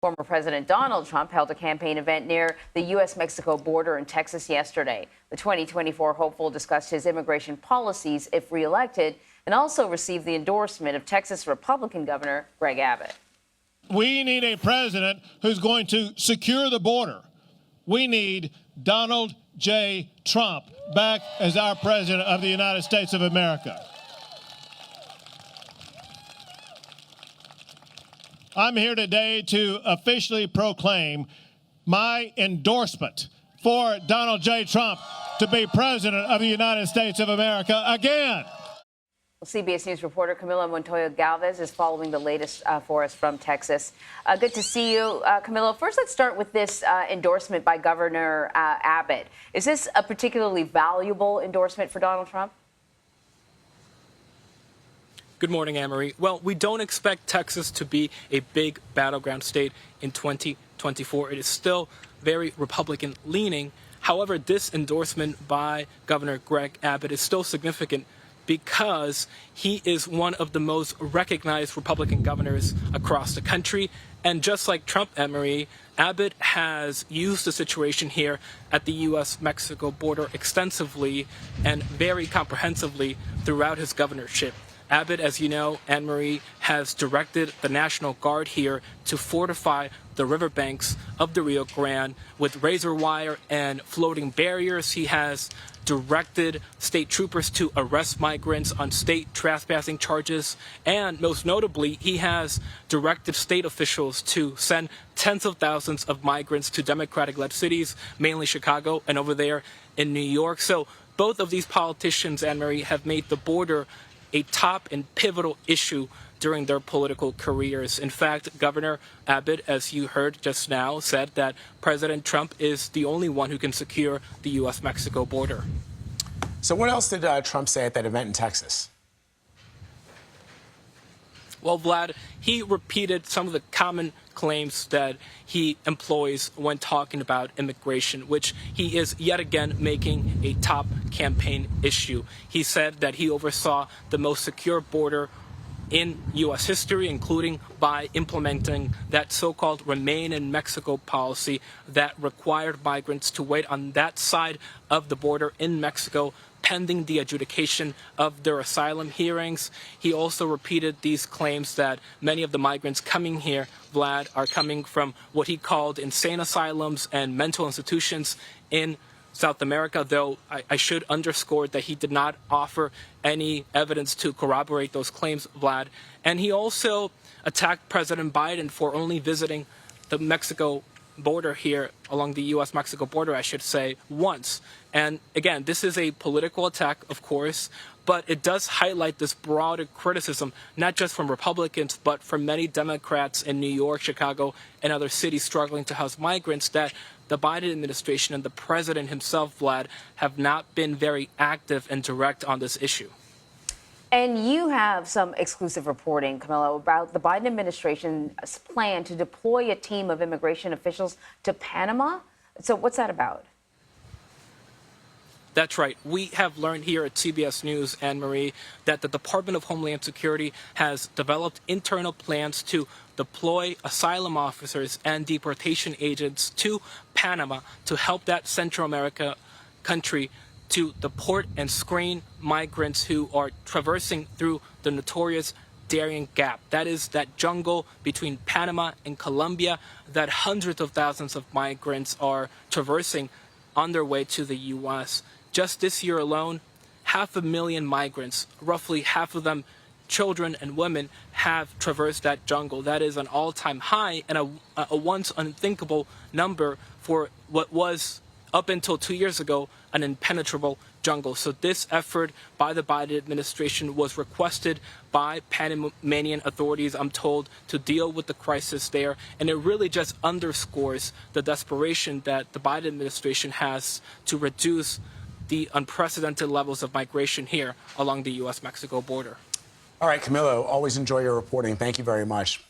Former President Donald Trump held a campaign event near the U.S. Mexico border in Texas yesterday. The 2024 hopeful discussed his immigration policies if reelected and also received the endorsement of Texas Republican Governor Greg Abbott. We need a president who's going to secure the border. We need Donald J. Trump back as our president of the United States of America. I'm here today to officially proclaim my endorsement for Donald J. Trump to be president of the United States of America again. CBS News reporter Camilo Montoya-Galvez is following the latest for us from Texas. Good to see you, Camilo. First, let's start with this endorsement by Governor Abbott. Is this a particularly valuable endorsement for Donald Trump? Good morning, Anne-Marie. Well, we don't expect Texas to be a big battleground state in 2024. It is still very Republican-leaning. However, this endorsement by Governor Greg Abbott is still significant because he is one of the most recognized Republican governors across the country. And just like Trump, Anne-Marie, Abbott has used the situation here at the U.S. Mexico border extensively and very comprehensively throughout his governorship. Abbott, as you know, Anne-Marie, has directed the National Guard here to fortify the riverbanks of the Rio Grande with razor wire and floating barriers. He has directed state troopers to arrest migrants on state trespassing charges. And most notably, he has directed state officials to send tens of thousands of migrants to Democratic-led cities, mainly Chicago and over there in New York. So both of these politicians, Anne-Marie, have made the border a top and pivotal issue during their political careers. In fact, Governor Abbott, as you heard just now, said that President Trump is the only one who can secure the U.S. Mexico border. So what else did Trump say at that event in Texas? Well, Vlad, he repeated some of the common claims that he employs when talking about immigration, which he is yet again making a top campaign issue. He said that he oversaw the most secure border in U.S. history, including by implementing that so-called Remain in Mexico policy that required migrants to wait on that side of the border in Mexico pending the adjudication of their asylum hearings. He also repeated these claims that many of the migrants coming here, Vlad, are coming from what he called insane asylums and mental institutions in South America, though I should underscore that he did not offer any evidence to corroborate those claims, Vlad. And he also attacked President Biden for only visiting the Mexico border here, along the U.S. Mexico border, I should say, once. And again, this is a political attack, of course, but it does highlight this broader criticism, not just from Republicans, but from many Democrats in New York, Chicago, and other cities struggling to house migrants, that the Biden administration and the president himself, Vlad, have not been very active and direct on this issue. And you have some exclusive reporting, Camilo, about the Biden administration's plan to deploy a team of immigration officials to Panama. So what's that about? That's right. We have learned here at CBS News, Anne-Marie, that the Department of Homeland Security has developed internal plans to deploy asylum officers and deportation agents to Panama to help that Central America country to deport and screen migrants who are traversing through the notorious Darien Gap. That is that jungle between Panama and Colombia that hundreds of thousands of migrants are traversing on their way to the U.S. Just this year alone, 500,000 migrants, roughly half of them children and women, have traversed that jungle. That is an all-time high and a once unthinkable number for what was, up until 2 years ago, an impenetrable jungle. So this effort by the Biden administration was requested by Panamanian authorities, I'm told, to deal with the crisis there. And it really just underscores the desperation that the Biden administration has to reduce the unprecedented levels of migration here along the U.S. Mexico border. All right, Camilo, always enjoy your reporting. Thank you very much.